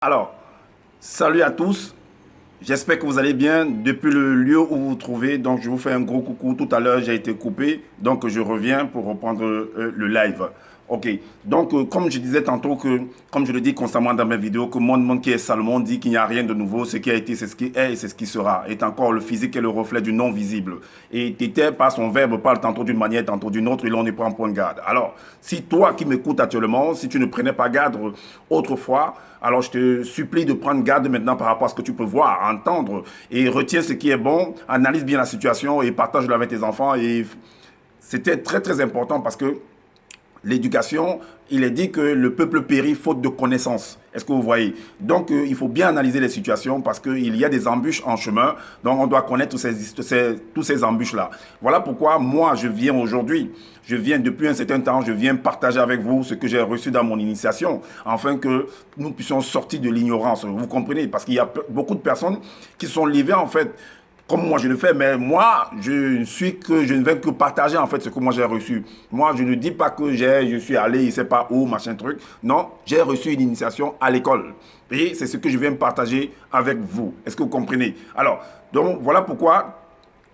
Alors, salut à tous. J'espère que vous allez bien depuis le lieu où vous vous trouvez. Donc, je vous fais un gros coucou. Tout à l'heure, j'ai été coupé. Donc, je reviens pour reprendre le live. Ok. Donc, comme je disais tantôt, comme je le dis constamment dans mes vidéos, que mon monde qui est Salomon dit qu'il n'y a rien de nouveau. Ce qui a été, c'est ce qui est et c'est ce qui sera. Est encore le physique et le reflet du non visible. Et Tété, par son verbe, parle tantôt d'une manière, tantôt d'une autre. Et l'on y prend point de garde. Alors, si toi qui m'écoutes actuellement, si tu ne prenais pas garde autrefois, alors je te supplie de prendre garde maintenant par rapport à ce que tu peux voir, entendre, et retiens ce qui est bon, analyse bien la situation et partage-le avec tes enfants. Et c'était très très important parce que l'éducation, il est dit que le peuple périt faute de connaissances. Est-ce que vous voyez? Donc, il faut bien analyser les situations parce qu'il y a des embûches en chemin. Donc, on doit connaître tous ces embûches-là. Voilà pourquoi moi, je viens aujourd'hui, je viens depuis un certain temps, je viens partager avec vous ce que j'ai reçu dans mon initiation, afin que nous puissions sortir de l'ignorance. Vous comprenez? Parce qu'il y a beaucoup de personnes qui sont livrées, en fait, comme moi je le fais, mais moi, je ne vais que partager en fait ce que moi j'ai reçu. Moi, je ne dis pas que je suis allé, il ne sait pas où, machin truc. Non, j'ai reçu une initiation à l'école. Et c'est ce que je viens partager avec vous. Est-ce que vous comprenez? Alors, donc voilà pourquoi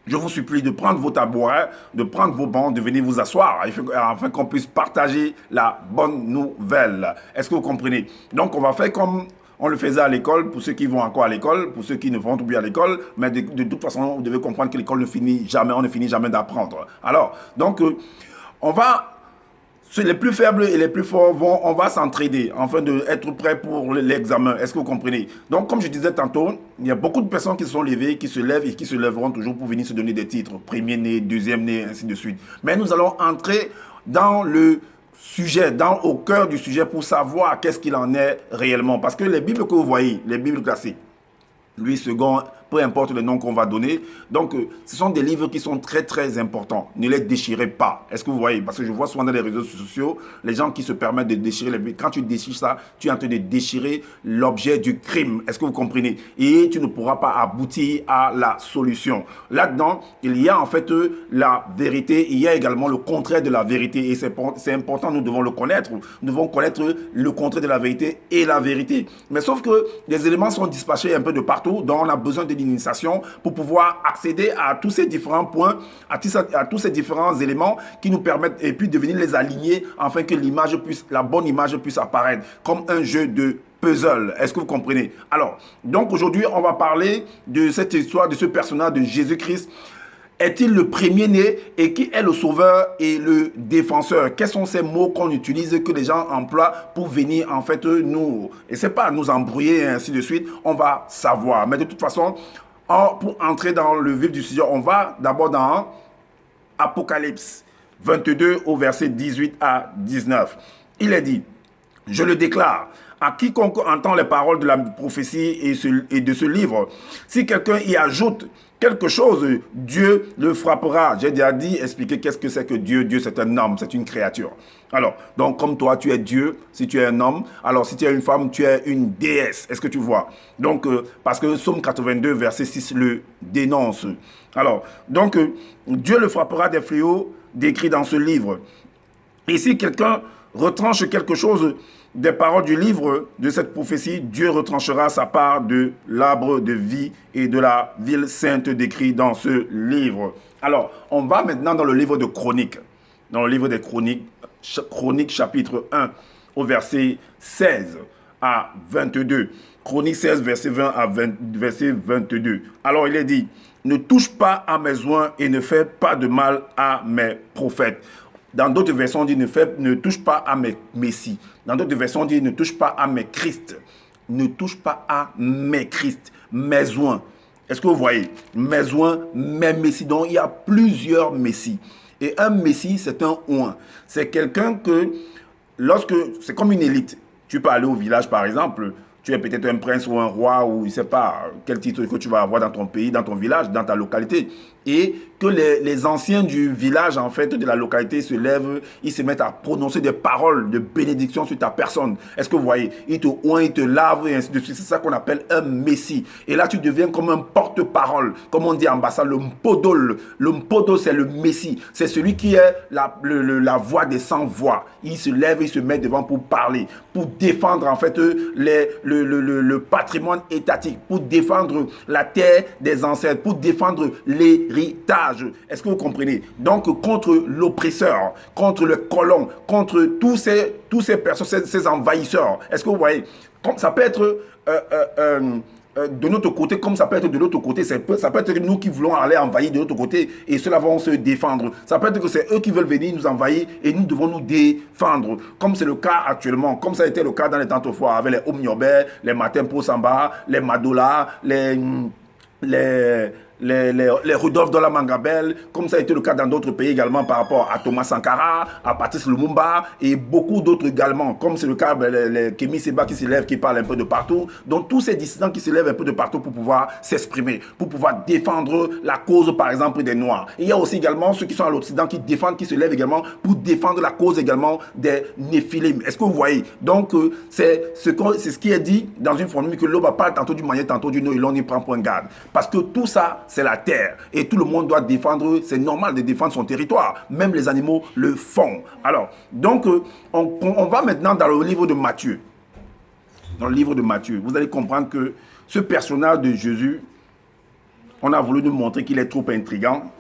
je vous supplie de prendre vos tabourets, de prendre vos bancs, de venir vous asseoir, afin qu'on puisse partager la bonne nouvelle. Est-ce que vous comprenez? Donc, on va faire comme on le faisait à l'école, pour ceux qui vont encore à l'école, pour ceux qui ne vont plus à l'école, mais de toute façon, vous devez comprendre que l'école ne finit jamais, on ne finit jamais d'apprendre. Alors, donc, on va les plus faibles et les plus forts on va s'entraider afin d'être prêts pour l'examen. Est-ce que vous comprenez? Donc, comme je disais tantôt, il y a beaucoup de personnes qui se sont levées, qui se lèvent et qui se lèveront toujours pour venir se donner des titres. Premier né, deuxième né, ainsi de suite. Mais nous allons entrer dans le sujet, au cœur du sujet pour savoir qu'est-ce qu'il en est réellement. Parce que les Bibles que vous voyez, les Bibles classiques, lui second, peu importe le nom qu'on va donner. Donc, ce sont des livres qui sont très, très importants. Ne les déchirez pas. Est-ce que vous voyez? Parce que je vois souvent dans les réseaux sociaux, les gens qui se permettent de déchirer les livres. Quand tu déchires ça, tu es en train de déchirer l'objet du crime. Est-ce que vous comprenez? Et tu ne pourras pas aboutir à la solution. Là-dedans, il y a en fait la vérité. Il y a également le contraire de la vérité. Et c'est important, nous devons le connaître. Nous devons connaître le contraire de la vérité et la vérité. Mais sauf que les éléments sont dispatchés un peu de partout. Donc, on a besoin de l'initiation pour pouvoir accéder à tous ces différents points, à tous ces différents éléments qui nous permettent et puis de venir les aligner afin que la bonne image puisse apparaître comme un jeu de puzzle. Est-ce que vous comprenez? Alors, donc aujourd'hui, on va parler de cette histoire, de ce personnage de Jésus-Christ. Est-il le premier-né et qui est le sauveur et le défenseur? Quels sont ces mots qu'on utilise, que les gens emploient pour venir en fait nous, et c'est pas nous embrouiller et ainsi de suite, on va savoir. Mais de toute façon, pour entrer dans le vif du sujet, on va d'abord dans Apocalypse 22 au verset 18 à 19. Il est dit, je le déclare, à quiconque entend les paroles de la prophétie et de ce livre, si quelqu'un y ajoute quelque chose, Dieu le frappera. J'ai déjà dit, expliquer qu'est-ce que c'est que Dieu. Dieu, c'est un homme, c'est une créature. Alors, donc comme toi, tu es Dieu, si tu es un homme, alors si tu es une femme, tu es une déesse. Est-ce que tu vois? Donc, parce que Psaume 82, verset 6 le dénonce. Alors, donc, Dieu le frappera des fléaux décrits dans ce livre. Et si quelqu'un retranche quelque chose des paroles du livre de cette prophétie, Dieu retranchera sa part de l'arbre de vie et de la ville sainte décrit dans ce livre. Alors, on va maintenant dans le livre de Chroniques. Dans le livre des Chroniques, Chroniques chapitre 1 au verset 16 à 22. Chronique 16, verset 20 à verset 22. Alors, il est dit, ne touche pas à mes oins et ne fais pas de mal à mes prophètes. Dans d'autres versions, on dit ne touche pas à mes messies. Dans d'autres versions, on dit ne touche pas à mes Christ. Ne touche pas à mes Christ, mes oins. Est-ce que vous voyez? Mes oins, mes messies. Donc, il y a plusieurs messies. Et un messie, c'est un oint. C'est quelqu'un que, c'est comme une élite. Tu peux aller au village, par exemple. Tu es peut-être un prince ou un roi ou je ne sais pas quel titre que tu vas avoir dans ton pays, dans ton village, dans ta localité. Et que les anciens du village, en fait, de la localité se lèvent, ils se mettent à prononcer des paroles de bénédiction sur ta personne. Est-ce que vous voyez? Ils te oignent, ils te lavent et ainsi de suite. C'est ça qu'on appelle un messie. Et là, tu deviens comme un porte-parole. Comme on dit en bas, le mpodol. Le mpodol, c'est le messie. C'est celui qui est la voix des sans-voix. Il se lève, il se met devant pour parler, pour défendre, en fait, le patrimoine étatique, pour défendre la terre des ancêtres, pour défendre l'héritage. Est-ce que vous comprenez? Donc, contre l'oppresseur, contre le colon, contre tous ces personnes, ces envahisseurs. Est-ce que vous voyez? Ça peut être de notre côté, comme ça peut être de l'autre côté. Ça peut être nous qui voulons aller envahir de l'autre côté et ceux-là vont se défendre. Ça peut être que c'est eux qui veulent venir nous envahir et nous devons nous défendre. Comme c'est le cas actuellement, comme ça a été le cas dans les temps autrefois avec les Omniobé, les Matempo Samba, les Madola, les Rudolf de la Mangabel, comme ça a été le cas dans d'autres pays également par rapport à Thomas Sankara, à Patrice Lumumba et beaucoup d'autres également, comme c'est le cas les Kémy Séba qui s'élèvent, qui parlent un peu de partout. Donc tous ces dissidents qui s'élèvent un peu de partout pour pouvoir s'exprimer, pour pouvoir défendre la cause par exemple des Noirs. Et il y a aussi également ceux qui sont à l'Occident qui défendent, qui se lèvent également pour défendre la cause également des Néphilim. Est-ce que vous voyez? Donc c'est ce qui est dit dans une formule que l'homme parle tantôt du moyen, tantôt du nom et l'on y prend point garde. Parce que tout ça, c'est la terre. Et tout le monde doit défendre, c'est normal de défendre son territoire. Même les animaux le font. Alors, donc, on va maintenant dans le livre de Matthieu. Dans le livre de Matthieu, vous allez comprendre que ce personnage de Jésus, on a voulu nous montrer qu'il est trop intriguant.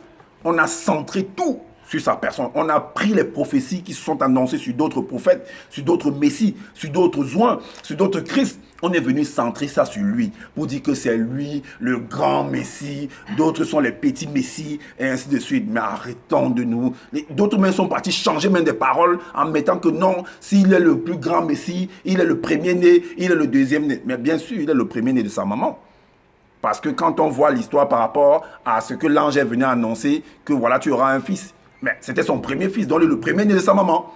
On a centré tout sur sa personne. On a pris les prophéties qui se sont annoncées sur d'autres prophètes, sur d'autres messies, sur d'autres oins, sur d'autres Christ. On est venu centrer ça sur lui pour dire que c'est lui le grand messie, d'autres sont les petits messies et ainsi de suite. Mais arrêtons de nous. D'autres même sont partis changer même des paroles en mettant que non, s'il est le plus grand messie, il est le premier-né, il est le deuxième-né. Mais bien sûr, il est le premier-né de sa maman. Parce que quand on voit l'histoire par rapport à ce que l'ange est venu annoncer, que voilà, tu auras un fils. Mais c'était son premier fils, donc il est le premier-né de sa maman.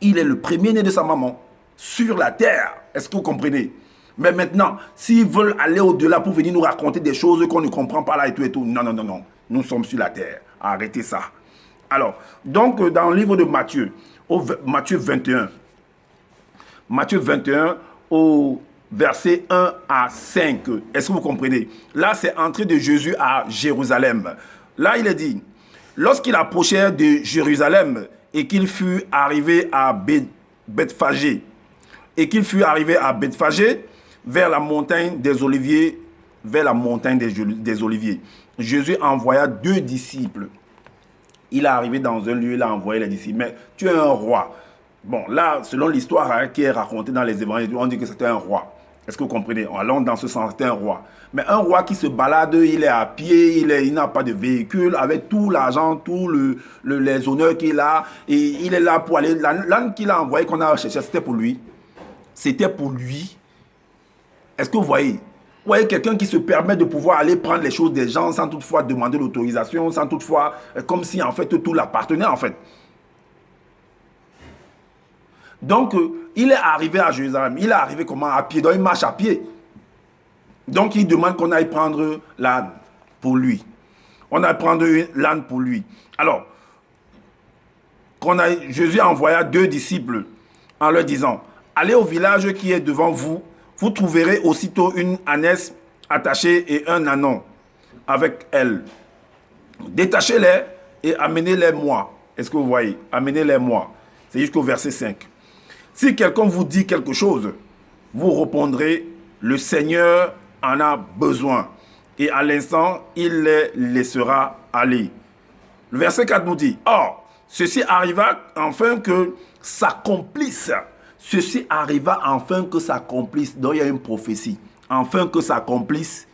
Il est le premier-né de sa maman sur la terre. Est-ce que vous comprenez? Mais maintenant, s'ils veulent aller au-delà pour venir nous raconter des choses qu'on ne comprend pas là et tout, non, non, non, non. Nous sommes sur la terre. Arrêtez ça. Alors, donc, dans le livre de Matthieu, Matthieu 21, au verset 1 à 5, est-ce que vous comprenez? Là, c'est entrée de Jésus à Jérusalem. Là, il est dit, lorsqu'il approchait de Jérusalem et qu'il fut arrivé à Bethphagée, vers la montagne des Oliviers, Jésus envoya 2 disciples. Il est arrivé dans un lieu, il a envoyé les disciples. Mais tu es un roi. Bon, là, selon l'histoire qui est racontée dans les évangiles, on dit que c'était un roi. Est-ce que vous comprenez? Allons dans ce sens, c'était un roi. Mais un roi qui se balade, il est à pied, il n'a pas de véhicule, avec tout l'argent, tous les honneurs qu'il a, et il est là pour aller. L'âne qu'il a envoyé, qu'on a cherché, c'était pour lui. C'était pour lui. Est-ce que vous voyez? Vous voyez quelqu'un qui se permet de pouvoir aller prendre les choses des gens sans toutefois demander l'autorisation, sans toutefois, comme si en fait tout l'appartenait en fait. Donc, il est arrivé à Jérusalem. Il est arrivé comment? À pied. Donc, il marche à pied. Donc, il demande qu'on aille prendre l'âne pour lui. On aille prendre l'âne pour lui. Alors, Jésus envoya 2 disciples en leur disant, allez au village qui est devant vous, vous trouverez aussitôt une ânesse attachée et un ânon avec elle. Détachez-les et amenez-les moi. Est-ce que vous voyez? Amenez-les moi. C'est jusqu'au verset 5. Si quelqu'un vous dit quelque chose, vous répondrez, le Seigneur en a besoin. Et à l'instant, il les laissera aller. Le verset 4 nous dit, or, ceci arriva enfin que s'accomplisse. Ceci arriva enfin que s'accomplisse. Donc il y a une prophétie. Enfin que s'accomplisse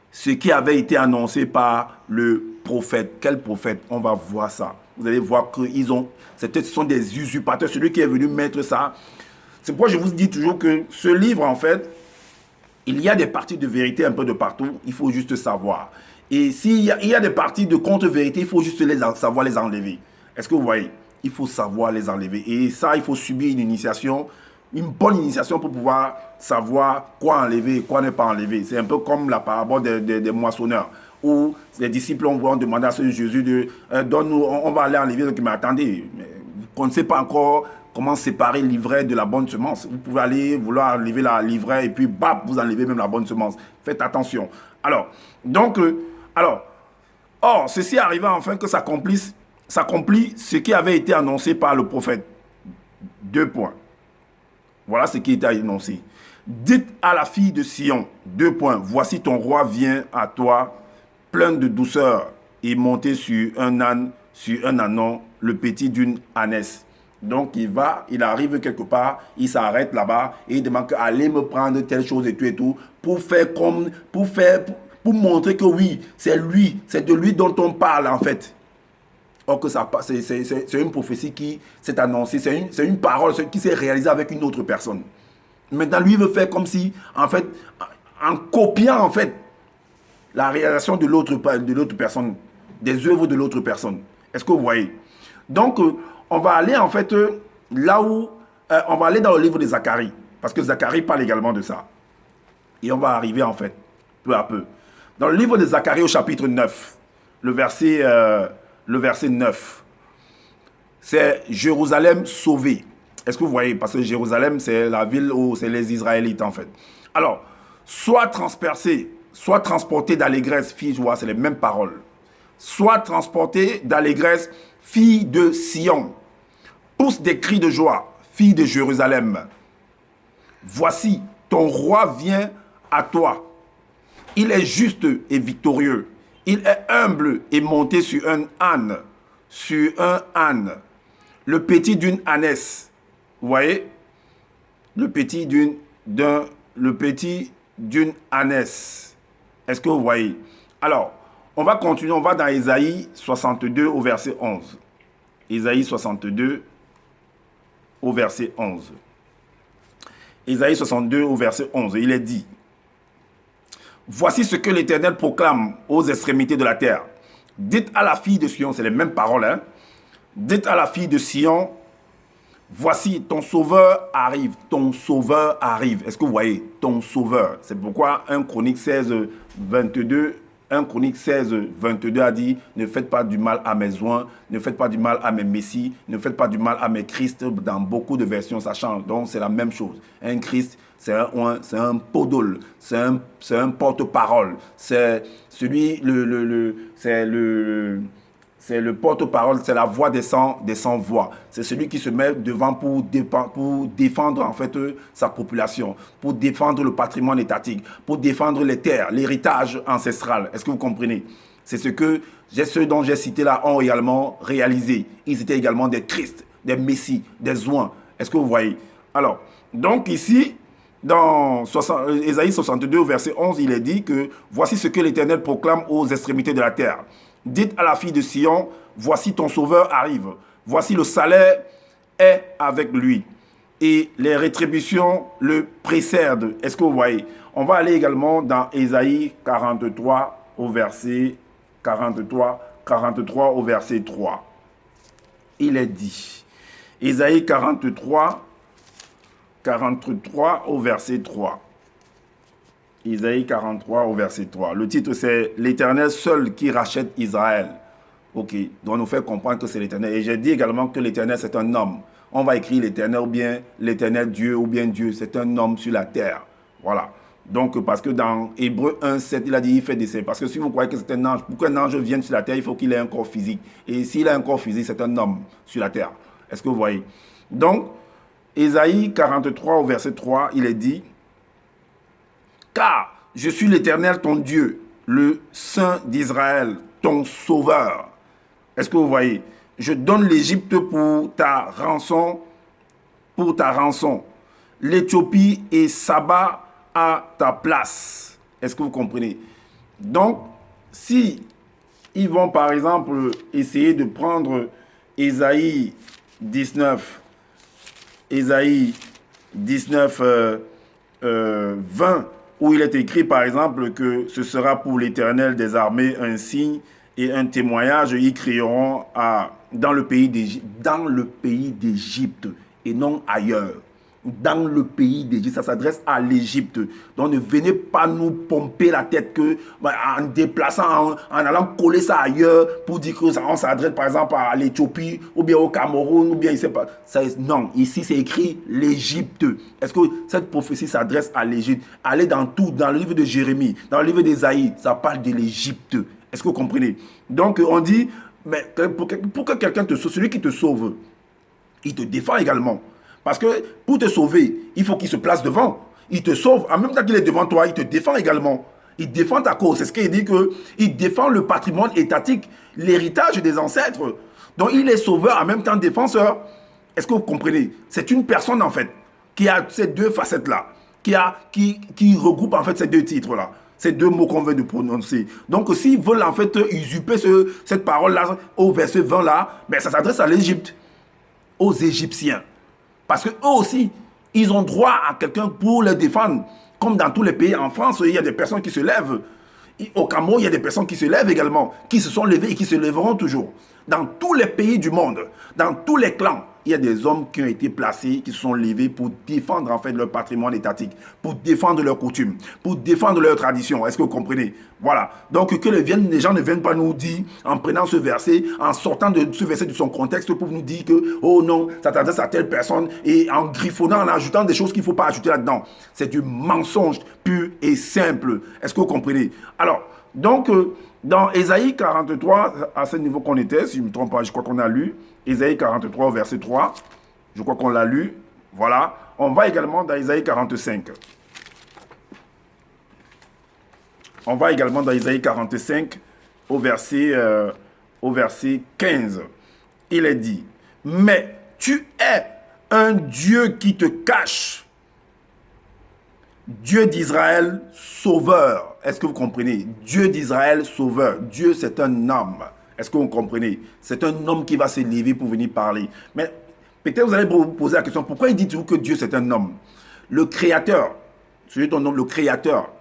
ce qui avait été annoncé par le prophète. Quel prophète? On va voir ça. Vous allez voir que ce sont des usurpateurs. Celui qui est venu mettre ça. C'est pourquoi je vous dis toujours que ce livre, en fait, il y a des parties de vérité un peu de partout. Il faut juste savoir. Et s'il y a des parties de contre-vérité, il faut juste savoir les enlever. Est-ce que vous voyez? Il faut savoir les enlever. Et ça, il faut subir une initiation, une bonne initiation pour pouvoir savoir quoi enlever et quoi ne pas enlever. C'est un peu comme la parabole des moissonneurs, où les disciples ont demandé à ce Jésus de donne-nous, on va aller enlever. Mais attendez, vous ne connaissez pas encore comment séparer l'ivraie de la bonne semence. Vous pouvez aller vouloir enlever la livraie et puis bap, vous enlevez même la bonne semence. Faites attention. Alors, or, ceci arriva enfin que s'accomplit ce qui avait été annoncé par le prophète. 2 points. Voilà ce qui était annoncé. Dites à la fille de Sion, deux points, voici ton roi vient à toi, plein de douceur, et monté sur un âne, sur un ânon, le petit d'une ânesse. Donc il arrive quelque part, il s'arrête là-bas et il demande allez me prendre telle chose et tout, pour faire comme, pour montrer que oui, c'est lui, c'est de lui dont on parle en fait. Or que c'est une prophétie qui s'est annoncée, c'est une parole qui s'est réalisée avec une autre personne. Maintenant, lui veut faire comme si, en fait, en copiant en fait la réalisation de l'autre personne, des œuvres de l'autre personne. Est-ce que vous voyez? Donc, on va aller en fait là où, on va aller dans le livre de Zacharie, parce que Zacharie parle également de ça. Et on va arriver en fait, peu à peu. Dans le livre de Zacharie au chapitre 9, le verset 9, c'est Jérusalem sauvée. Est-ce que vous voyez? Parce que Jérusalem, c'est la ville où c'est les Israélites en fait. Alors, soit transpercé, soit transporté d'allégresse, fille de joie, c'est les mêmes paroles. Soit transporté d'allégresse, fille de Sion. Pousse des cris de joie, fille de Jérusalem. Voici, ton roi vient à toi. Il est juste et victorieux. Il est humble et monté sur un âne. Sur un âne. Le petit d'une ânesse. Vous voyez? Le petit d'une ânesse. Est-ce que vous voyez? Alors, on va continuer. On va dans Ésaïe 62 au verset 11. Ésaïe 62 au verset 11. Ésaïe 62 au verset 11. Il est dit: voici ce que l'Éternel proclame aux extrémités de la terre. Dites à la fille de Sion, c'est les mêmes paroles, hein? Dites à la fille de Sion, voici ton sauveur arrive, ton sauveur arrive. Est-ce que vous voyez? Ton sauveur. C'est pourquoi 1 Chronique 16, 22, 1 Chronique 16, 22 a dit, ne faites pas du mal à mes oins, ne faites pas du mal à mes messies, ne faites pas du mal à mes Christ. Dans beaucoup de versions, ça change. Donc, c'est la même chose. Un Christ, c'est un oint, c'est un podol, c'est un porte-parole. C'est celui, c'est le porte-parole, c'est la voix des sans-voix. C'est celui qui se met devant pour défendre en fait sa population, pour défendre le patrimoine étatique, pour défendre les terres, l'héritage ancestral. Est-ce que vous comprenez? C'est ce que ceux dont j'ai cité là ont également réalisé. Ils étaient également des Christ, des Messies, des oints. Est-ce que vous voyez? Alors, donc ici, dans Ésaïe 62, verset 11, il est dit que voici ce que l'Éternel proclame aux extrémités de la terre. Dites à la fille de Sion, voici ton sauveur arrive. Voici le salaire est avec lui. Et les rétributions le précèdent. Est-ce que vous voyez? On va aller également dans Ésaïe 43 au verset 43 au verset 3. Il est dit, Ésaïe 43 au verset 3. Isaïe 43 au verset 3. Le titre c'est l'Éternel seul qui rachète Israël. Ok, donc nous fait comprendre que c'est l'Éternel. Et j'ai dit également que l'Éternel c'est un homme. On va écrire l'Éternel ou bien l'Éternel Dieu ou bien Dieu. C'est un homme sur la terre. Voilà. Donc parce que dans Hébreux 1, 7, il a dit il fait des. Parce que si vous croyez que c'est un ange, pour qu'un ange vienne sur la terre, il faut qu'il ait un corps physique. Et s'il a un corps physique, c'est un homme sur la terre. Est-ce que vous voyez? Donc, Ésaïe 43 au verset 3, il est dit: car je suis l'Éternel ton Dieu, le Saint d'Israël, ton Sauveur. Est-ce que vous voyez? Je donne l'Égypte pour ta rançon, l'Éthiopie et Saba à ta place. Est-ce que vous comprenez? Donc, si ils vont par exemple essayer de prendre Ésaïe 19, 20, où il est écrit par exemple que ce sera pour l'Éternel des armées un signe et un témoignage, ils crieront dans le pays d'Égypte et non ailleurs. Dans le pays d'Égypte, ça s'adresse à l'Égypte. Donc ne venez pas nous pomper la tête en déplaçant, en allant coller ça ailleurs pour dire que ça, on s'adresse par exemple à l'Éthiopie ou bien au Cameroun ou bien il sait pas. Non, ici c'est écrit l'Égypte. Est-ce que cette prophétie s'adresse à l'Égypte? Allez dans tout, dans le livre de Jérémie, dans le livre d'Ésaïe, ça parle de l'Égypte. Est-ce que vous comprenez? Donc on dit, mais pour que quelqu'un te sauve, celui qui te sauve, il te défend également. Parce que pour te sauver, il faut qu'il se place devant. il te sauve. En même temps qu'il est devant toi, il te défend également. Il défend ta cause. C'est ce qu'il dit qu'il défend le patrimoine étatique, l'héritage des ancêtres. Donc il est sauveur, en même temps défenseur. Est-ce que vous comprenez? C'est une personne en fait qui a ces deux facettes-là, qui regroupe en fait ces deux titres-là, ces deux mots qu'on vient de prononcer. Donc s'ils veulent en fait usurper cette parole-là au verset 20-là, ben, ça s'adresse à l'Égypte, aux Égyptiens. Parce qu'eux aussi, ils ont droit à quelqu'un pour les défendre. Comme dans tous les pays, en France, il y a des personnes qui se lèvent. Au Cameroun, il y a des personnes qui se lèvent également, qui se sont levées et qui se lèveront toujours. Dans tous les pays du monde, dans tous les clans, il y a des hommes qui ont été placés, qui se sont levés pour défendre en fait leur patrimoine étatique, pour défendre leurs coutumes, pour défendre leurs traditions. Est-ce que vous comprenez? Voilà. Donc que les gens ne viennent pas nous dire, en prenant ce verset, en sortant de ce verset de son contexte pour nous dire que, oh non, ça s'adresse à telle personne, et en griffonnant, en ajoutant des choses qu'il ne faut pas ajouter là-dedans. C'est du mensonge pur et simple. Est-ce que vous comprenez? Alors, donc, dans Ésaïe 43, à ce niveau qu'on était, si je ne me trompe pas, je crois qu'on a lu, Ésaïe 43, verset 3, je crois qu'on l'a lu, voilà. On va également dans Ésaïe 45. On va également dans Ésaïe 45, au verset 15. Il est dit, « Mais tu es un Dieu qui te cache, Dieu d'Israël, sauveur. » Est-ce que vous comprenez? Dieu d'Israël, sauveur. Dieu, c'est un homme. Est-ce que vous comprenez? C'est un homme qui va se lever pour venir parler. Mais peut-être vous allez vous poser la question, pourquoi il dit toujours que Dieu, c'est un homme? Le Créateur, celui ton nom, le Créateur,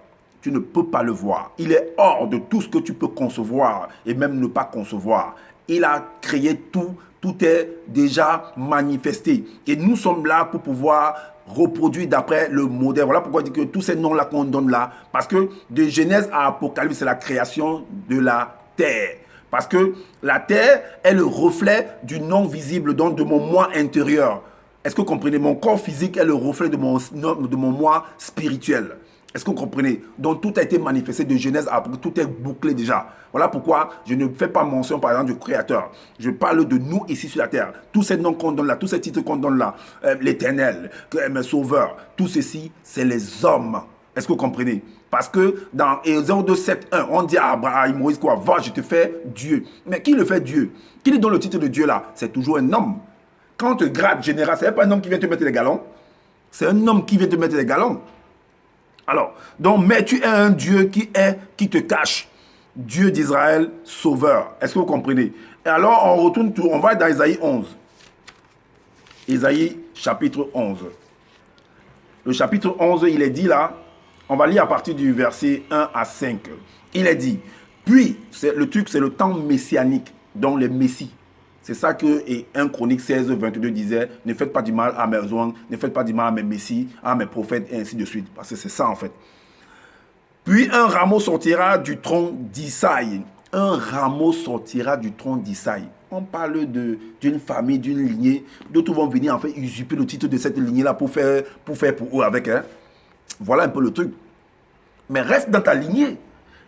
tu ne peux pas le voir. Il est hors de tout ce que tu peux concevoir et même ne pas concevoir. Il a créé tout. Tout est déjà manifesté. Et nous sommes là pour pouvoir reproduire d'après le modèle. Voilà pourquoi je dis que tous ces noms-là qu'on donne là, parce que de Genèse à Apocalypse, c'est la création de la terre. Parce que la terre est le reflet du non visible, donc de mon moi intérieur. Est-ce que vous comprenez? Mon corps physique est le reflet de mon moi spirituel. Est-ce que vous comprenez? Donc tout a été manifesté de Genèse à Apocalypse, tout est bouclé déjà. Voilà pourquoi je ne fais pas mention par exemple du Créateur. Je parle de nous ici sur la terre. Tous ces noms qu'on donne là, tous ces titres qu'on donne là, l'Éternel, le Sauveur, tout ceci, c'est les hommes. Est-ce que vous comprenez? Parce que dans Exode 2, 7, 1, on dit à Moïse quoi? Va, je te fais Dieu. Mais qui le fait Dieu? Qui lui donne le titre de Dieu là? C'est toujours un homme. Quand on te grade général, ce n'est pas un homme qui vient te mettre les galons. C'est un homme qui vient te mettre les galons. Alors, donc, mais tu es un Dieu qui te cache. Dieu d'Israël, sauveur. Est-ce que vous comprenez? Et alors, on retourne tout, on va dans Ésaïe 11. Ésaïe chapitre 11. Le chapitre 11, il est dit là, on va lire à partir du verset 1 à 5. Il est dit, puis, le truc, c'est le temps messianique, donc les messies. C'est ça que 1 Chronique 16, 22 disait, ne faites pas du mal à mes hommes, ne faites pas du mal à mes messies, à mes prophètes, et ainsi de suite. Parce que c'est ça en fait. Puis un rameau sortira du tronc d'Isaïe. Un rameau sortira du tronc d'Isaïe. On parle d'une famille, d'une lignée. D'autres vont venir en fait usurper le titre de cette lignée-là pour faire pour eux avec. Hein. Voilà un peu le truc. Mais reste dans ta lignée.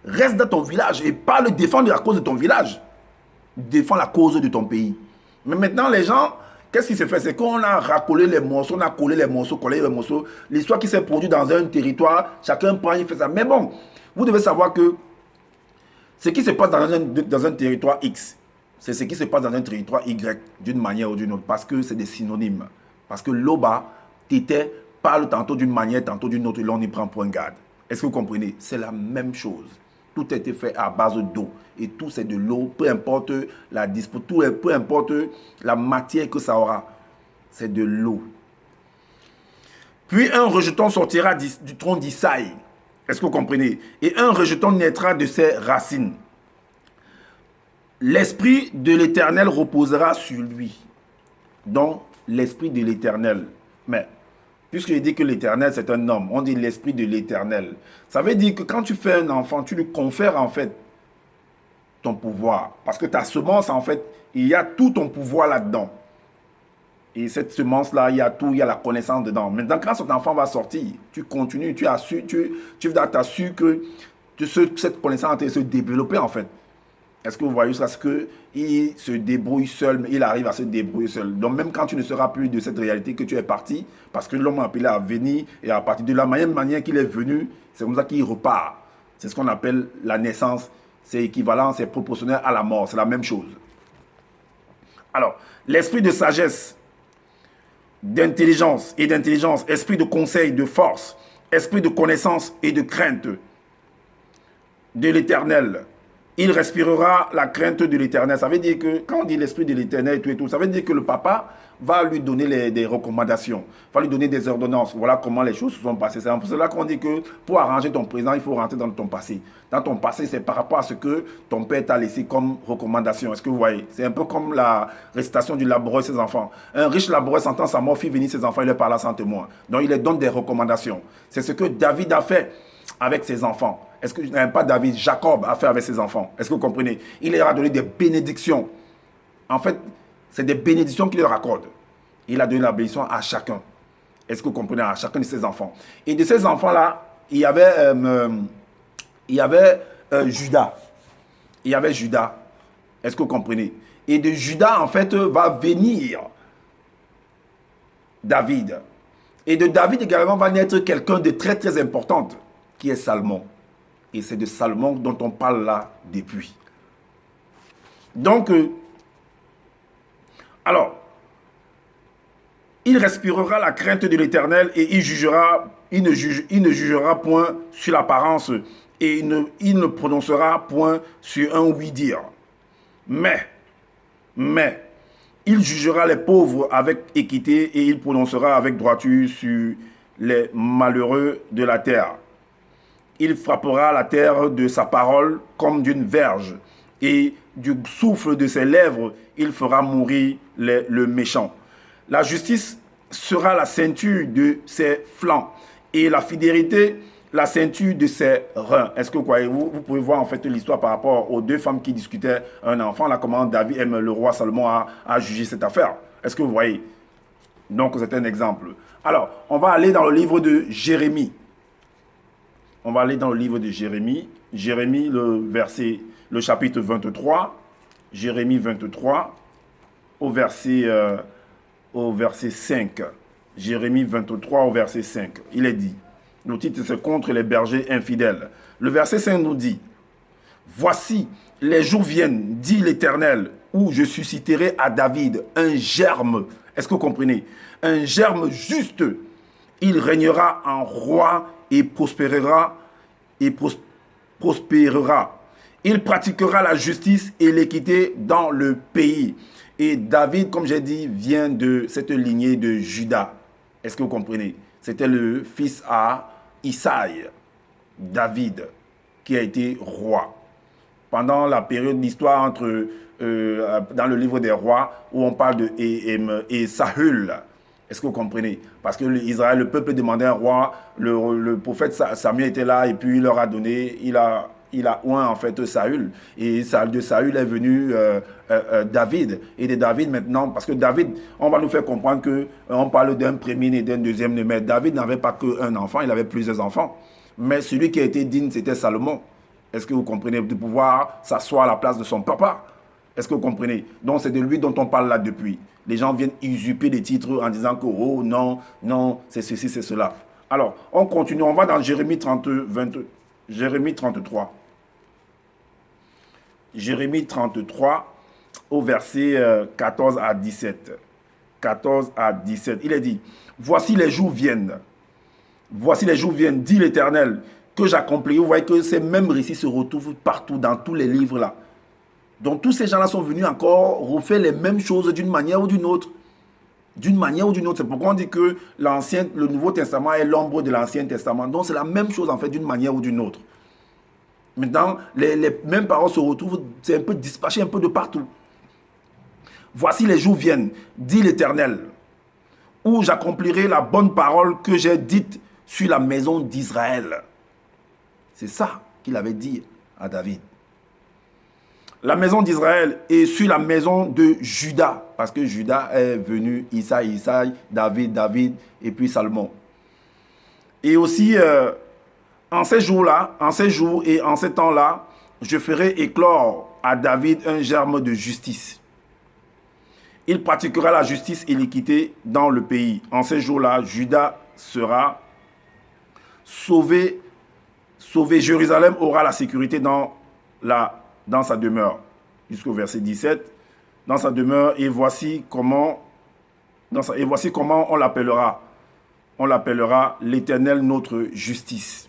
Reste dans ton village et parle, défendre la cause de ton village. Défends la cause de ton pays. Mais maintenant, les gens, qu'est-ce qui se fait? C'est qu'on a racolé les morceaux, on a collé les morceaux, collé les morceaux. L'histoire qui s'est produite dans un territoire, chacun prend, il fait ça. Mais bon, vous devez savoir que ce qui se passe dans un territoire X, c'est ce qui se passe dans un territoire Y, d'une manière ou d'une autre, parce que c'est des synonymes. Parce que l'Oba, Tété, parle tantôt d'une manière, tantôt d'une autre, et là on y prend point garde. Est-ce que vous comprenez? C'est la même chose. Tout a été fait à base d'eau. Et tout c'est de l'eau, peu importe la disposition, peu importe la matière que ça aura. C'est de l'eau. Puis un rejeton sortira du tronc d'Isaïe. Est-ce que vous comprenez? Et un rejeton naîtra de ses racines. L'esprit de l'Éternel reposera sur lui. Donc, l'esprit de l'Éternel. Mais, puisque je dis que l'Éternel, c'est un homme, on dit l'esprit de l'Éternel. Ça veut dire que quand tu fais un enfant, tu lui confères en fait ton pouvoir. Parce que ta semence, en fait, il y a tout ton pouvoir là-dedans. Et cette semence-là, il y a tout, il y a la connaissance dedans. Maintenant, quand cet enfant va sortir, tu continues, tu as su que cette connaissance va se développer en fait. Est-ce que vous voyez ça? Parce qu'il se débrouille seul, mais il arrive à se débrouiller seul. Donc même quand tu ne seras plus de cette réalité que tu es parti, parce que l'homme a appelé à venir, et à partir de la même manière qu'il est venu, c'est comme ça qu'il repart. C'est ce qu'on appelle la naissance. C'est équivalent, c'est proportionnel à la mort. C'est la même chose. Alors, l'esprit de sagesse, d'intelligence, esprit de conseil, de force, esprit de connaissance et de crainte de l'Éternel. Il respirera la crainte de l'Éternel. Ça veut dire que, quand on dit l'esprit de l'Éternel et tout, ça veut dire que le papa va lui donner des recommandations, va lui donner des ordonnances. Voilà comment les choses se sont passées. C'est pour cela qu'on dit que pour arranger ton présent, il faut rentrer dans ton passé. Dans ton passé, c'est par rapport à ce que ton père t'a laissé comme recommandation. Est-ce que vous voyez? C'est un peu comme la récitation du laboureur et ses enfants. Un riche laboureur sentant sa mort fit venir ses enfants, il leur parla sans témoin. Donc il leur donne des recommandations. C'est ce que David a fait avec ses enfants. Est-ce que pas David, Jacob a fait avec ses enfants? Est-ce que vous comprenez? Il leur a donné des bénédictions. En fait, c'est des bénédictions qu'il leur accorde. Il a donné la bénédiction à chacun. Est-ce que vous comprenez? À chacun de ses enfants. Et de ces enfants-là, il y avait Judas. Il y avait Judas. Est-ce que vous comprenez? Et de Judas, en fait, va venir David. Et de David également va naître quelqu'un de très très important, qui est Salomon. Et c'est de Salomon dont on parle là depuis. Donc, alors, il respirera la crainte de l'Éternel et il ne jugera point sur l'apparence et il ne prononcera point sur un oui-dire. Mais, il jugera les pauvres avec équité et il prononcera avec droiture sur les malheureux de la terre. Il frappera la terre de sa parole comme d'une verge, et du souffle de ses lèvres, il fera mourir le méchant. La justice sera la ceinture de ses flancs, et la fidélité, la ceinture de ses reins. Est-ce que vous croyez? Vous pouvez voir en fait l'histoire par rapport aux deux femmes qui discutaient un enfant, là, comment David aime le roi Salomon a jugé cette affaire. Est-ce que vous voyez? Donc c'est un exemple. Alors, on va aller dans le livre de Jérémie. On va aller dans le livre de Jérémie. Jérémie, le chapitre 23. Jérémie 23, au verset 5. Jérémie 23, au verset 5. Il est dit, le titre c'est contre les bergers infidèles. Le verset 5 nous dit, voici, les jours viennent, dit l'Éternel, où je susciterai à David un germe. Est-ce que vous comprenez? Un germe juste. Il régnera en roi et prospérera. Il pratiquera la justice et l'équité dans le pays. Et David, comme j'ai dit, vient de cette lignée de Juda. Est-ce que vous comprenez? C'était le fils à Isaïe, David, qui a été roi. Pendant la période d'histoire entre dans le livre des rois, où on parle de Saül. Est-ce que vous comprenez? Parce que Israël, le peuple demandait un roi, le prophète Samuel était là et puis il leur a donné, il a oint en fait Saül. Et de Saül est venu David. Et de David maintenant, parce que David, on va nous faire comprendre qu'on parle d'un premier et d'un deuxième né. Mais David n'avait pas qu'un enfant, il avait plusieurs enfants. Mais celui qui a été digne, c'était Salomon. Est-ce que vous comprenez? De pouvoir s'asseoir à la place de son papa. Est-ce que vous comprenez? Donc c'est de lui dont on parle là depuis. Les gens viennent usurper des titres en disant que oh non, c'est ceci, c'est cela. Alors, on continue, on va dans Jérémie 33. Jérémie 33 au verset 14 à 17. 14 à 17. Il est dit, voici les jours viennent, dit l'Éternel, que j'accomplis. Vous voyez que ces mêmes récits se retrouvent partout dans tous les livres là. Donc tous ces gens-là sont venus encore refaire les mêmes choses d'une manière ou d'une autre. D'une manière ou d'une autre. C'est pourquoi on dit que le Nouveau Testament est l'ombre de l'Ancien Testament. Donc c'est la même chose en fait d'une manière ou d'une autre. Maintenant, les mêmes paroles se retrouvent, c'est un peu dispatché un peu de partout. Voici les jours viennent, dit l'Éternel, où j'accomplirai la bonne parole que j'ai dite sur la maison d'Israël. C'est ça qu'il avait dit à David. La maison d'Israël et sur la maison de Juda, parce que Juda est venu, Isaïe, David, et puis Salomon. Et aussi, en ces jours et en ces temps-là, je ferai éclore à David un germe de justice. Il pratiquera la justice et l'équité dans le pays. En ces jours-là, Juda sera sauvé. Jérusalem aura la sécurité dans sa demeure. Jusqu'au verset 17. Dans sa demeure, et voici comment on l'appellera. On l'appellera l'Éternel notre justice.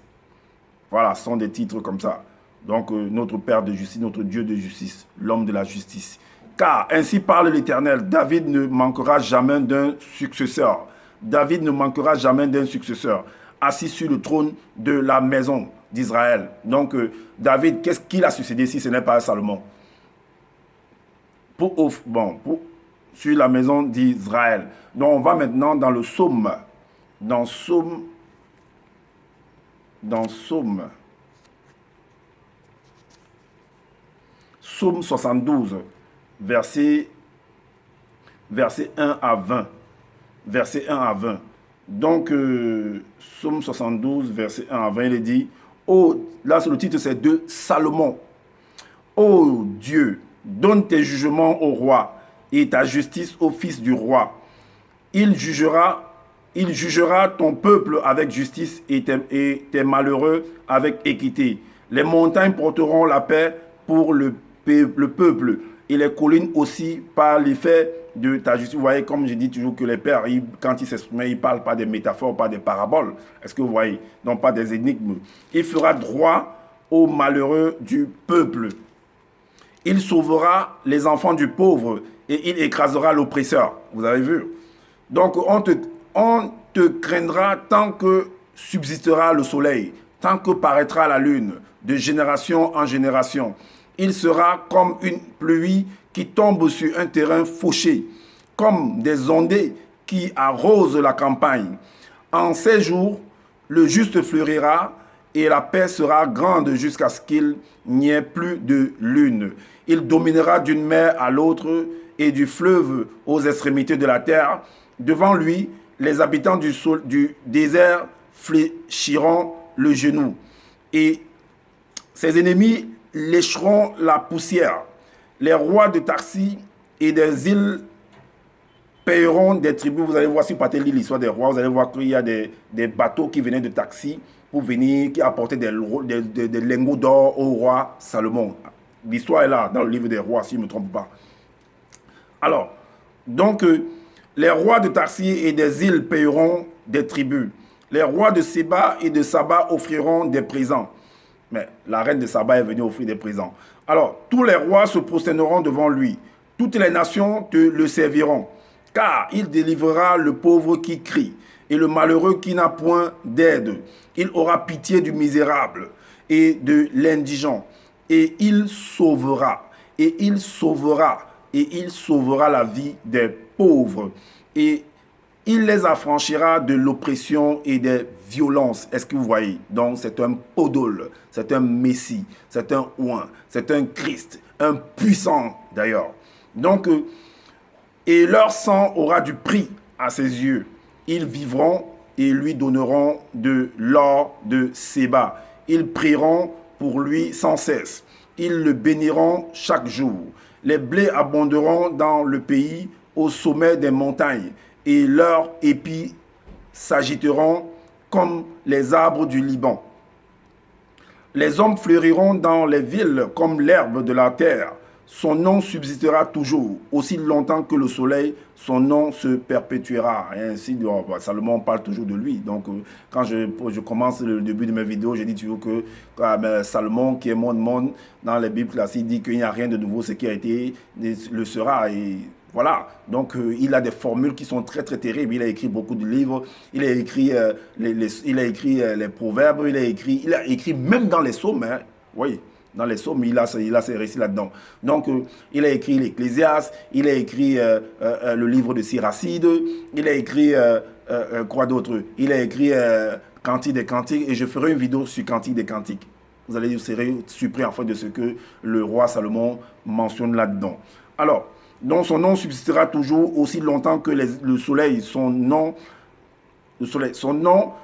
Voilà, ce sont des titres comme ça. Donc, notre Père de justice, notre Dieu de justice, l'homme de la justice. Car ainsi parle l'Éternel, David ne manquera jamais d'un successeur. David ne manquera jamais d'un successeur, assis sur le trône de la maison d'Israël. Donc, David, qu'est-ce qu'il a succédé si ce n'est pas Salomon? Sur la maison d'Israël. Donc, on va maintenant dans le psaume. Dans Psaume 72, verset 1 à 20. Verset 1 à 20. Donc, Psaume 72, verset 1 à 20, il est dit, là, le titre, c'est de Salomon. Ô Dieu, donne tes jugements au roi et ta justice au fils du roi. Il jugera ton peuple avec justice et tes malheureux avec équité. Les montagnes porteront la paix pour le peuple et les collines aussi par l'effet de ta justice. Vous voyez, comme je dis toujours que les pères, quand ils s'expriment, ils ne parlent pas des métaphores, pas des paraboles. Est-ce que vous voyez? Non, pas des énigmes. Il fera droit aux malheureux du peuple. Il sauvera les enfants du pauvre et il écrasera l'oppresseur. Vous avez vu? Donc, on te craindra tant que subsistera le soleil, tant que paraîtra la lune, de génération en génération. Il sera comme une pluie qui tombe sur un terrain fauché, comme des ondées qui arrosent la campagne. En ces jours, le juste fleurira et la paix sera grande jusqu'à ce qu'il n'y ait plus de lune. Il dominera d'une mer à l'autre et du fleuve aux extrémités de la terre. Devant lui, les habitants du désert fléchiront le genou et ses ennemis lécheront la poussière. Les rois de Tarsis et des îles paieront des tribus. Vous allez voir, si vous partez lire l'histoire des rois, vous allez voir qu'il y a des bateaux qui venaient de Tarsis pour venir, qui apportaient des lingots d'or au roi Salomon. L'histoire est là, dans le livre des rois, si je ne me trompe pas. Alors, donc, les rois de Tarsis et des îles paieront des tribus. Les rois de Séba et de Saba offriront des présents. Mais la reine de Saba est venue offrir des présents. Alors, tous les rois se prosterneront devant lui. Toutes les nations te le serviront. Car il délivrera le pauvre qui crie et le malheureux qui n'a point d'aide. Il aura pitié du misérable et de l'indigent. Et il sauvera. Et il sauvera. Et il sauvera la vie des pauvres. Et il les affranchira de l'oppression et des violences. Est-ce que vous voyez? Donc c'est un podole, c'est un messie, c'est un oint, c'est un Christ, un puissant d'ailleurs. Donc, et leur sang aura du prix à ses yeux. Ils vivront et lui donneront de l'or de Séba. Ils prieront pour lui sans cesse. Ils le béniront chaque jour. Les blés abonderont dans le pays au sommet des montagnes et leurs épis s'agiteront comme les arbres du Liban. Les hommes fleuriront dans les villes comme l'herbe de la terre. Son nom subsistera toujours, aussi longtemps que le soleil, son nom se perpétuera. Et ainsi, Salomon parle toujours de lui. Donc, quand je commence le début de mes vidéos, je dis toujours que Salomon, qui est monde, dans les Bibles classiques, dit qu'il n'y a rien de nouveau, ce qui a été, le sera. Et voilà, donc il a des formules qui sont très très terribles. Il a écrit beaucoup de livres, il a écrit, les proverbes, il a écrit même dans les psaumes, hein, oui, dans les psaumes, il a ses récits là-dedans. Donc il a écrit l'Ecclésiaste, il a écrit le livre de Siracide, il a écrit quoi d'autre? Il a écrit Cantique des Cantiques, et je ferai une vidéo sur Cantique des Cantiques. Vous serez surpris en fait de ce que le roi Salomon mentionne là-dedans. Alors, donc son nom subsistera toujours aussi longtemps que le soleil, son nom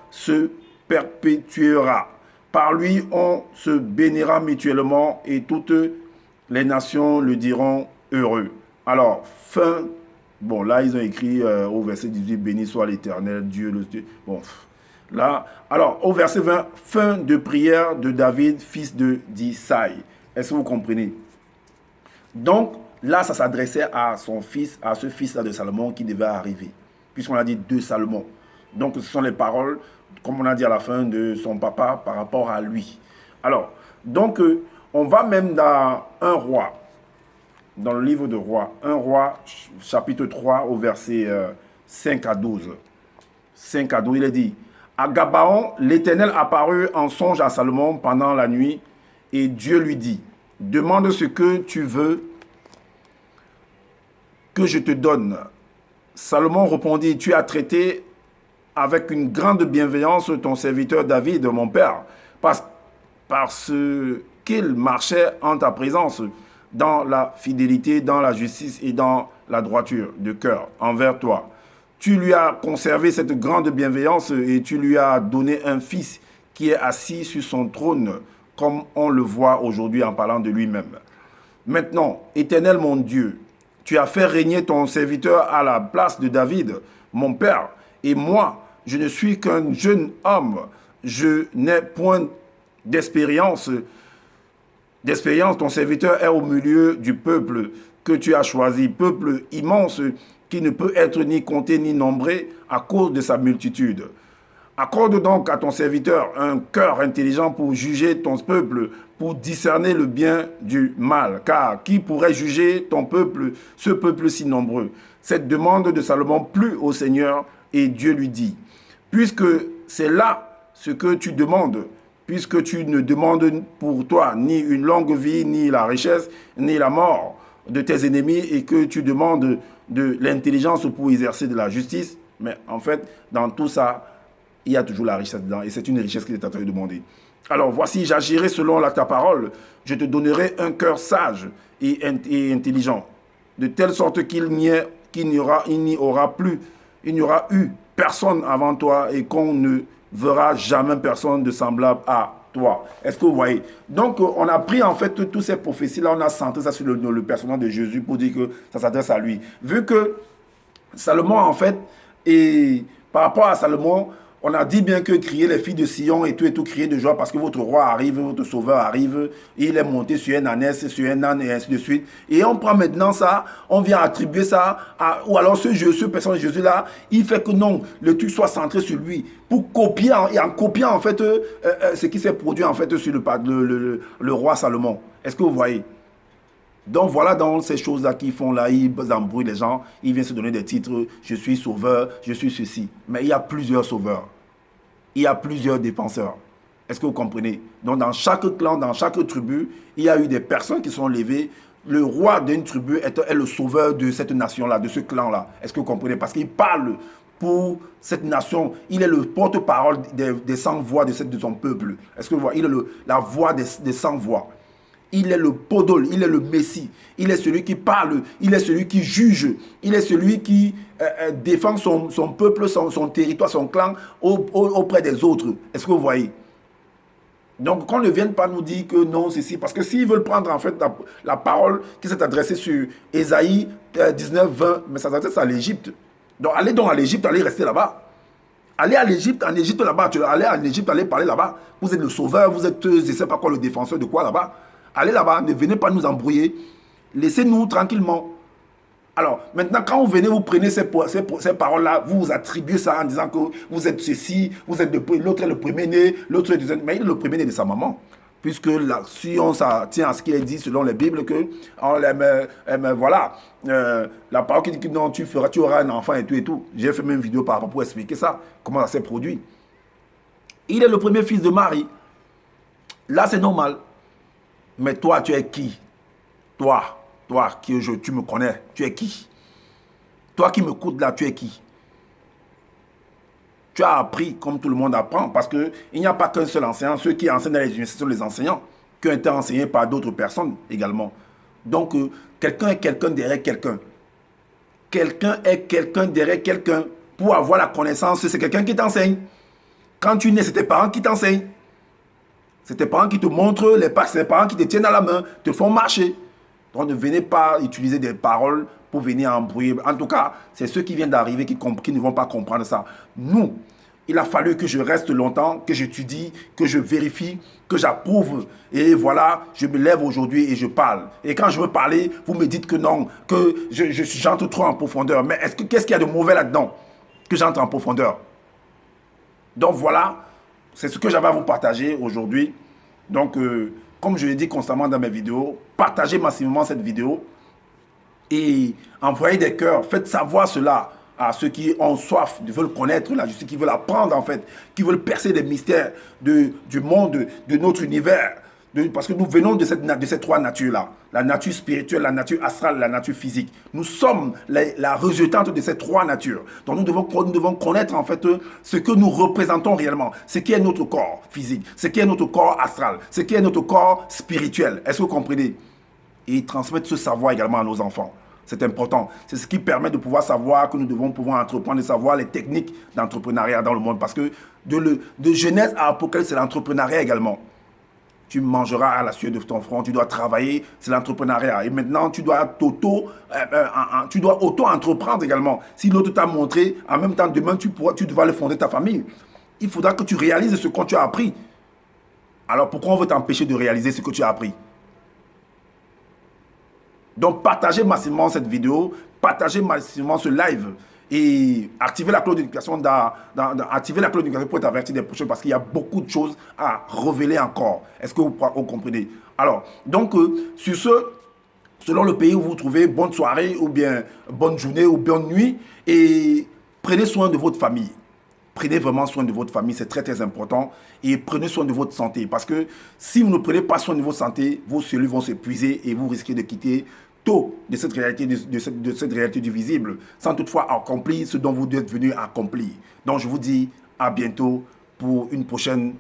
se perpétuera. Par lui, on se bénira mutuellement et toute les nations le diront heureux. Alors, fin, bon, là, ils ont écrit au verset 18, béni soit l'Éternel, Dieu, le Dieu. Bon, là, alors, au verset 20, fin de prière de David, fils de d'Isaïe. Est-ce que vous comprenez? Donc, là, ça s'adressait à son fils, à ce fils-là de Salomon qui devait arriver, puisqu'on a dit de Salomon. Donc, ce sont les paroles, comme on a dit à la fin, de son papa par rapport à lui. Alors, donc, on va même dans un roi, dans le livre de Rois, un roi, chapitre 3, au verset 5 à 12. 5 à 12, il est dit, à Gabaon, l'Éternel apparut en songe à Salomon pendant la nuit, et Dieu lui dit, demande ce que tu veux que je te donne. Salomon répondit, tu as traité avec une grande bienveillance ton serviteur David, mon père, parce qu'il marchait en ta présence dans la fidélité, dans la justice et dans la droiture de cœur envers toi. Tu lui as conservé cette grande bienveillance et tu lui as donné un fils qui est assis sur son trône, comme on le voit aujourd'hui en parlant de lui-même. Maintenant, Éternel mon Dieu, tu as fait régner ton serviteur à la place de David, mon père, et moi, je ne suis qu'un jeune homme, je n'ai point d'expérience. Ton serviteur est au milieu du peuple que tu as choisi, peuple immense qui ne peut être ni compté ni nombré à cause de sa multitude. Accorde donc à ton serviteur un cœur intelligent pour juger ton peuple, pour discerner le bien du mal. Car qui pourrait juger ton peuple, ce peuple si nombreux? Cette demande de Salomon plut au Seigneur et Dieu lui dit, puisque c'est là ce que tu demandes, puisque tu ne demandes pour toi ni une longue vie, ni la richesse, ni la mort de tes ennemis, et que tu demandes de l'intelligence pour exercer de la justice, mais en fait, dans tout ça, il y a toujours la richesse dedans, et c'est une richesse qu'il est en train de demander. Alors voici, j'agirai selon ta parole, je te donnerai un cœur sage et intelligent, de telle sorte qu'il n'y aura eu personne avant toi, et qu'on ne verra jamais personne de semblable à toi. Est-ce que vous voyez? Donc, on a pris en fait toutes ces prophéties-là, on a centré ça sur le personnage de Jésus pour dire que ça s'adresse à lui. Vu que Salomon, en fait, et par rapport à Salomon, on a dit bien que crier les filles de Sion et tout, crier de joie parce que votre roi arrive, votre sauveur arrive, et il est monté sur un ânesse, sur un âne et ainsi de suite. Et on prend maintenant ça, on vient attribuer ça, ou alors ce personnage de Jésus-là, il fait que non, le truc soit centré sur lui, pour copier, et en copiant en fait ce qui s'est produit en fait sur le roi Salomon. Est-ce que vous voyez? Donc voilà dans ces choses-là qu'ils font là, ils embrouillent les gens, ils viennent se donner des titres, je suis sauveur, je suis ceci. Mais il y a plusieurs sauveurs, il y a plusieurs défenseurs. Est-ce que vous comprenez? Donc dans chaque clan, dans chaque tribu, il y a eu des personnes qui sont levées. Le roi d'une tribu est le sauveur de cette nation-là, de ce clan-là. Est-ce que vous comprenez? Parce qu'il parle pour cette nation, il est le porte-parole des 100 voix de son peuple. Est-ce que vous voyez? Il est la voix des 100 voix. Il est le podol, il est le messie, il est celui qui parle, il est celui qui juge, il est celui qui défend son peuple, son territoire, son clan auprès des autres. Est-ce que vous voyez? Donc qu'on ne vienne pas nous dire que non, c'est si, parce que s'ils veulent prendre en fait la parole qui s'est adressée sur Ésaïe 19, 20, mais ça s'adresse à l'Égypte. Donc allez à l'Égypte, allez rester là-bas. Allez à l'Égypte, en Égypte là-bas, allez à l'Égypte, allez parler là-bas. Vous êtes le sauveur, vous êtes, je ne sais pas quoi, le défenseur de quoi là-bas. Allez là-bas, ne venez pas nous embrouiller. Laissez-nous tranquillement. Alors, maintenant, quand vous venez, vous prenez ces paroles-là, vous vous attribuez ça en disant que vous êtes ceci, vous êtes l'autre est le premier-né, l'autre est le deuxième. Mais il est le premier-né de sa maman. Puisque là, si on tient à ce qu'il est dit selon les Bibles, que voilà, la parole qui dit que non, tu auras un enfant et tout et tout. J'ai fait même une vidéo par rapport pour expliquer ça, comment ça s'est produit. Il est le premier fils de Marie. Là, c'est normal. Mais toi, tu es qui? Toi, tu me connais, tu es qui? Toi qui me m'écoutes là, tu es qui? Tu as appris comme tout le monde apprend, parce qu'il n'y a pas qu'un seul enseignant. Ceux qui enseignent dans les universités sont les enseignants, qui ont été enseignés par d'autres personnes également. Donc, quelqu'un est quelqu'un derrière quelqu'un. Quelqu'un est quelqu'un derrière quelqu'un. Pour avoir la connaissance, c'est quelqu'un qui t'enseigne. Quand tu nais, c'est tes parents qui t'enseignent. C'est tes parents qui te montrent les pas, c'est tes parents qui te tiennent à la main, te font marcher. Donc ne venez pas utiliser des paroles pour venir embrouiller. En tout cas, c'est ceux qui viennent d'arriver qui ne vont pas comprendre ça. Nous, il a fallu que je reste longtemps, que j'étudie, que je vérifie, que j'approuve. Et voilà, je me lève aujourd'hui et je parle. Et quand je veux parler, vous me dites que non, que j'entre trop en profondeur. Mais qu'est-ce qu'il y a de mauvais là-dedans que j'entre en profondeur? Donc voilà, c'est ce que j'avais à vous partager aujourd'hui. Donc, comme je l'ai dit constamment dans mes vidéos, partagez massivement cette vidéo et envoyez des cœurs. Faites savoir cela à ceux qui ont soif, qui veulent connaître la justice, qui veulent apprendre en fait, qui veulent percer les mystères du monde, de notre univers. Parce que nous venons de ces trois natures-là. La nature spirituelle, la nature astrale, la nature physique. Nous sommes la résultante de ces trois natures. Donc nous devons connaître en fait ce que nous représentons réellement. Ce qui est notre corps physique, ce qui est notre corps astral, ce qui est notre corps spirituel. Est-ce que vous comprenez? Et transmettre ce savoir également à nos enfants. C'est important. C'est ce qui permet de pouvoir savoir que nous devons pouvoir entreprendre, de savoir les techniques d'entrepreneuriat dans le monde. Parce que de Genèse à Apocalypse, c'est l'entrepreneuriat également. Tu mangeras à la sueur de ton front, tu dois travailler, c'est l'entrepreneuriat. Et maintenant, tu dois auto-entreprendre également. Si l'autre t'a montré, en même temps, demain, tu devras le fonder ta famille. Il faudra que tu réalises ce que tu as appris. Alors, pourquoi on veut t'empêcher de réaliser ce que tu as appris? Donc, partagez massivement cette vidéo, partagez massivement ce live et activez la cloche de notification pour être averti des prochains parce qu'il y a beaucoup de choses à révéler encore. Est-ce que vous comprenez? Alors, donc, sur ce, selon le pays où vous vous trouvez, bonne soirée ou bien bonne journée ou bonne nuit et prenez soin de votre famille. Prenez vraiment soin de votre famille, c'est très très important. Et prenez soin de votre santé. Parce que si vous ne prenez pas soin de votre santé, vos cellules vont s'épuiser et vous risquez de quitter tôt de cette réalité, de cette réalité du visible, sans toutefois accomplir ce dont vous êtes venu accomplir. Donc je vous dis à bientôt pour une prochaine